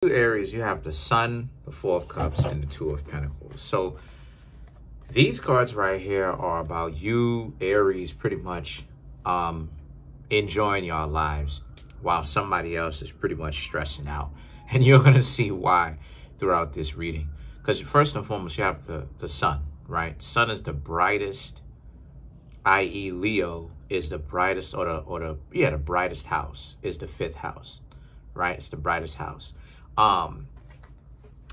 Aries, you have the Sun, the Four of Cups, and the Two of Pentacles. So these cards right here are about you, Aries, pretty much enjoying your lives while somebody else is pretty much stressing out. And you're going to see why throughout this reading. Because first and foremost, you have the Sun, right? Sun is the brightest, i.e. Leo is the brightest, the brightest house is the fifth house, right? It's the brightest house.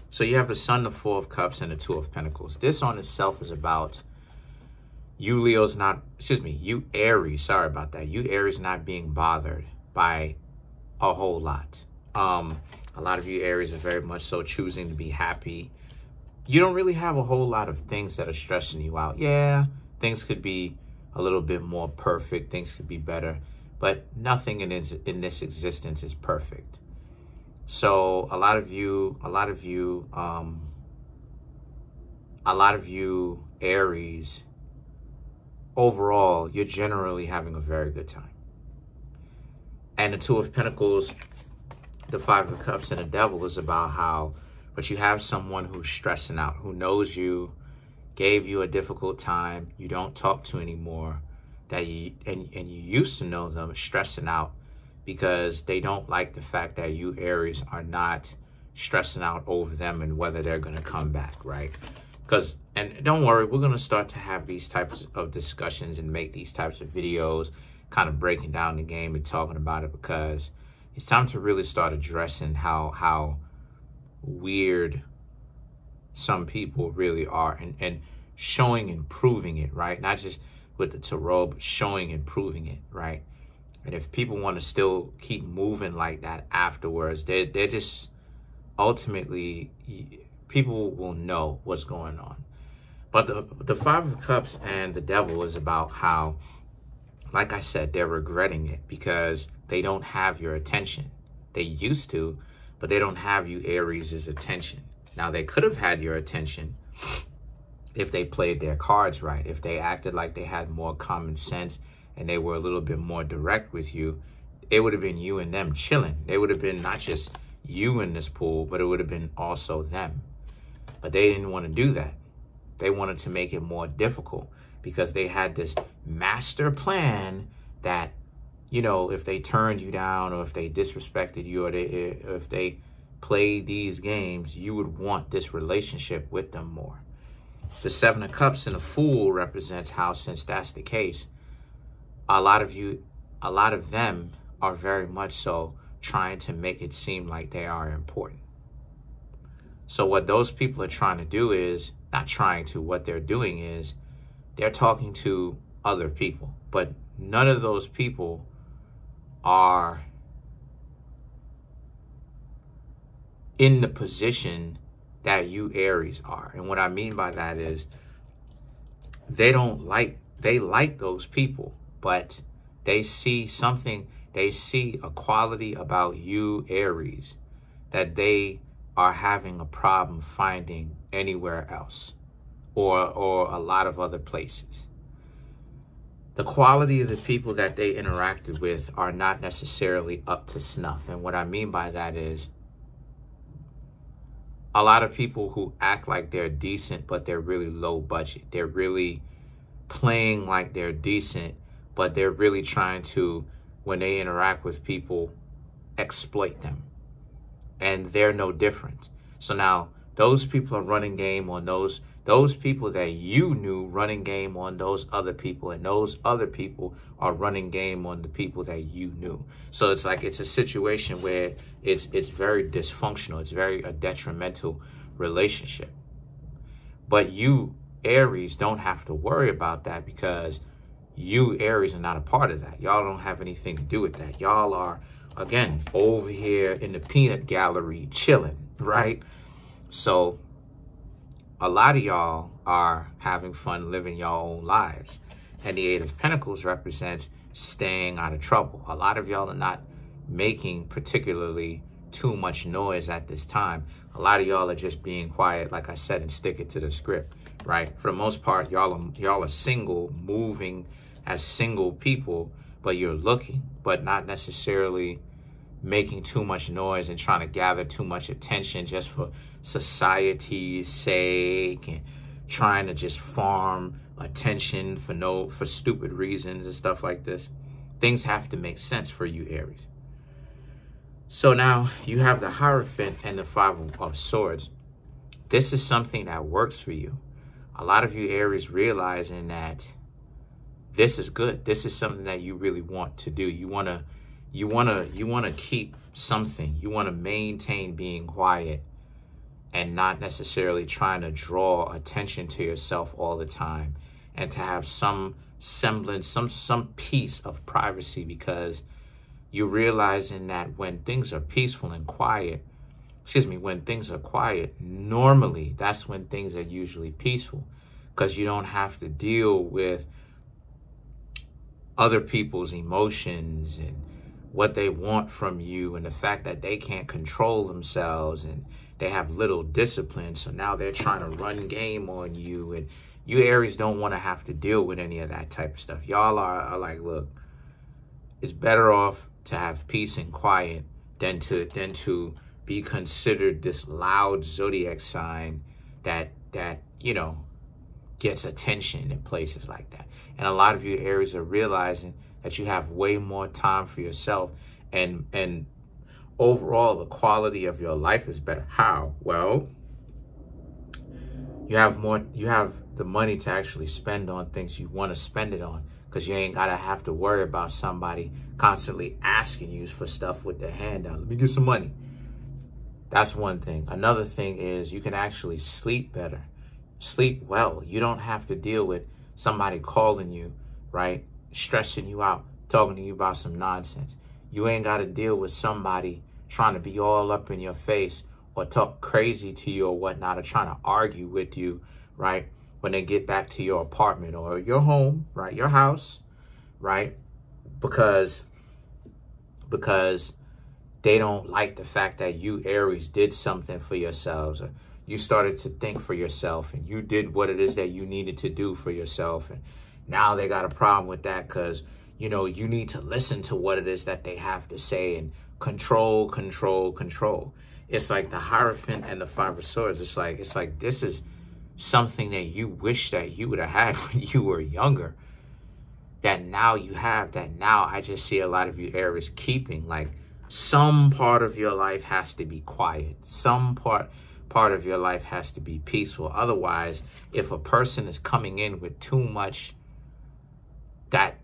So you have the Sun, the Four of Cups, and the Two of Pentacles. This on itself is about you you Aries, sorry about that. You Aries not being bothered by a whole lot. A lot of you Aries are very much so choosing to be happy. You don't really have a whole lot of things that are stressing you out. Yeah, things could be a little bit more perfect. Things could be better, but nothing in this existence is perfect. So a lot of you Aries, overall, you're generally having a very good time. And the Two of Pentacles, the Five of Cups, and the Devil is about how, but you have someone who's stressing out, who knows you, gave you a difficult time, you don't talk to anymore, and you used to know them, stressing out, because they don't like the fact that you Aries are not stressing out over them and whether they're going to come back, right? And don't worry, we're going to start to have these types of discussions and make these types of videos, kind of breaking down the game and talking about it, because it's time to really start addressing how weird some people really are, and showing and proving it, right? Not just with the tarot, but showing and proving it, right? And if people want to still keep moving like that afterwards, they're just ultimately, people will know what's going on. But the Five of Cups and the Devil is about how, like I said, they're regretting it because they don't have your attention. They used to, but they don't have you Aries' attention. Now, they could have had your attention if they played their cards right, if they acted like they had more common sense and they were a little bit more direct with you. It would have been you and them chilling. They would have been not just you in this pool, but it would have been also them. But they didn't want to do that. They wanted to make it more difficult because they had this master plan that, you know, if they turned you down or if they disrespected you or if they played these games, you would want this relationship with them more. The Seven of Cups and the Fool represents how, since that's the case, a lot of them are very much so trying to make it seem like they are important. So what those people are trying to do is, what they're doing is, they're talking to other people, but none of those people are in the position that you Aries are. And what I mean by that is, they like those people, but they see something, they see a quality about you Aries that they are having a problem finding anywhere else or a lot of other places. The quality of the people that they interacted with are not necessarily up to snuff. And what I mean by that is, a lot of people who act like they're decent, but they're really low budget. They're really playing like they're decent, but they're really trying to, when they interact with people, exploit them. And they're no different. So now those people are running game on those people that you knew, running game on those other people, and those other people are running game on the people that you knew. So it's like, it's a situation where it's very dysfunctional. It's very a detrimental relationship. But you Aries don't have to worry about that, because you Aries are not a part of that. Y'all don't have anything to do with that. Y'all are, again, over here in the peanut gallery chilling, right? So a lot of y'all are having fun living your own lives. And the Eight of Pentacles represents staying out of trouble. A lot of y'all are not making particularly too much noise at this time. A lot of y'all are just being quiet, like I said, and stick it to the script, right? For the most part, y'all are single, moving as single people, but you're looking, but not necessarily making too much noise and trying to gather too much attention just for society's sake, and trying to just farm attention for stupid reasons and stuff like this. Things have to make sense for you, Aries. So now you have the Hierophant and the Five of Swords. This is something that works for you. A lot of you Aries realizing that this is good. This is something that you really want to do. You want to keep something. You want to maintain being quiet and not necessarily trying to draw attention to yourself all the time, and to have some semblance, some piece of privacy, because you're realizing that when things are peaceful and quiet, when things are quiet, normally that's when things are usually peaceful, because you don't have to deal with other people's emotions and what they want from you, and the fact that they can't control themselves and they have little discipline. So now they're trying to run game on you, and you Aries don't want to have to deal with any of that type of stuff. Y'all are like, look, it's better off to have peace and quiet than to be considered this loud zodiac sign that you know, gets attention in places like that. And a lot of you Aries are realizing that you have way more time for yourself, and overall the quality of your life is better. How? Well, you have the money to actually spend on things you want to spend it on, because you ain't gotta have to worry about somebody constantly asking you for stuff with their hand out. Let me get some money. That's one thing. Another thing is you can actually sleep better, sleep well. You don't have to deal with somebody calling you, right, stressing you out, talking to you about some nonsense. You ain't got to deal with somebody trying to be all up in your face or talk crazy to you or whatnot, or trying to argue with you, right, when they get back to your apartment or your home, right, your house, right, because they don't like the fact that you Aries did something for yourselves, or you started to think for yourself and you did what it is that you needed to do for yourself. And now they got a problem with that because, you know, you need to listen to what it is that they have to say and control. It's like the Hierophant and the Five of Swords. It's like this is something that you wish that you would have had when you were younger, that now you have, that now I just see a lot of you Aries keeping. Like, some part of your life has to be quiet. Some part of your life has to be peaceful. Otherwise, if a person is coming in with too much that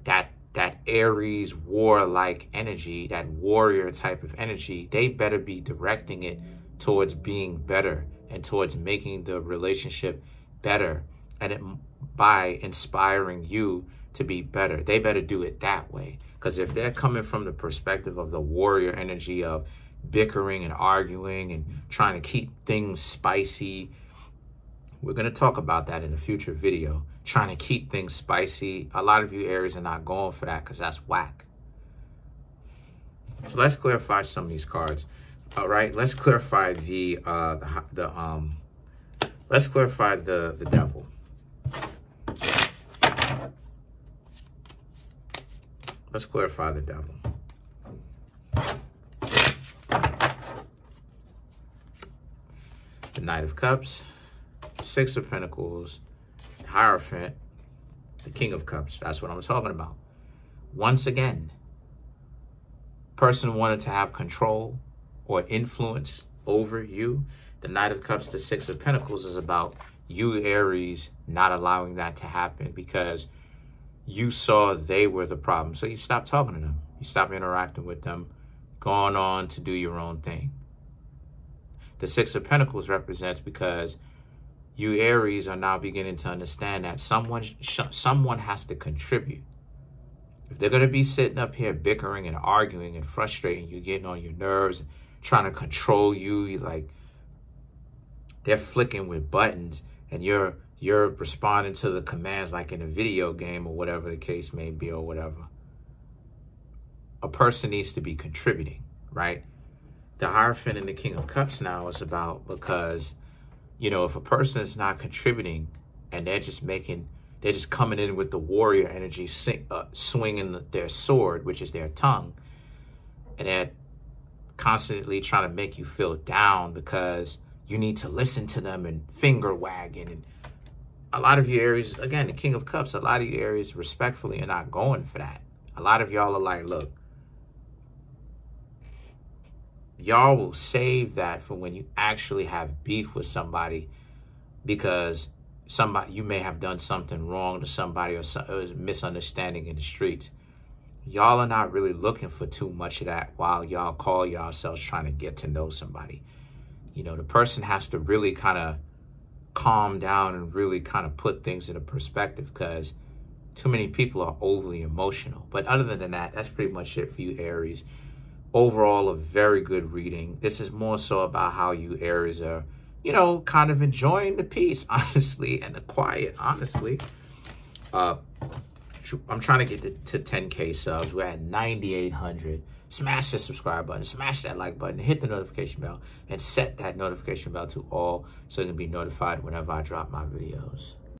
Aries war-like energy, that warrior type of energy, they better be directing it towards being better and towards making the relationship better, and by inspiring you to be better. They better do it that way. Because if they're coming from the perspective of the warrior energy of bickering and arguing and trying to keep things spicy, we're going to talk about that in a future video. Trying to keep things spicy. A lot of you Aries are not going for that because that's whack. So let's clarify some of these cards. All right, let's clarify the devil. Let's clarify the devil. The Knight of Cups, Six of Pentacles, Hierophant, the King of Cups. That's what I'm talking about. Once again, person wanted to have control or influence over you. The Knight of Cups, the Six of Pentacles is about you Aries not allowing that to happen because you saw they were the problem. So you stopped talking to them. You stopped interacting with them, going on to do your own thing. The Six of Pentacles represents because you Aries are now beginning to understand that someone has to contribute. If they're going to be sitting up here bickering and arguing and frustrating you, getting on your nerves, and trying to control you, like they're flicking with buttons and you're responding to the commands like in a video game or whatever the case may be or whatever. A person needs to be contributing, right? The Hierophant and the King of Cups now is about, because, you know, if a person is not contributing and they're just coming in with the warrior energy, swinging their sword, which is their tongue, and constantly trying to make you feel down because you need to listen to them and finger wagging. And a lot of you Aries, again, the King of Cups, a lot of you Aries respectfully are not going for that. A lot of y'all are like, look, y'all will save that for when you actually have beef with somebody because you may have done something wrong to somebody or a misunderstanding in the streets. Y'all are not really looking for too much of that while y'all call yourselves trying to get to know somebody. You know, the person has to really kind of calm down and really kind of put things into perspective because too many people are overly emotional. But other than that, that's pretty much it for you Aries. Overall, a very good reading. This is more so about how you Aries are, you know, kind of enjoying the peace, honestly, and the quiet, honestly. I'm trying to get to 10K subs. We're at 9,800. Smash the subscribe button, smash that like button, hit the notification bell, and set that notification bell to all so you can be notified whenever I drop my videos.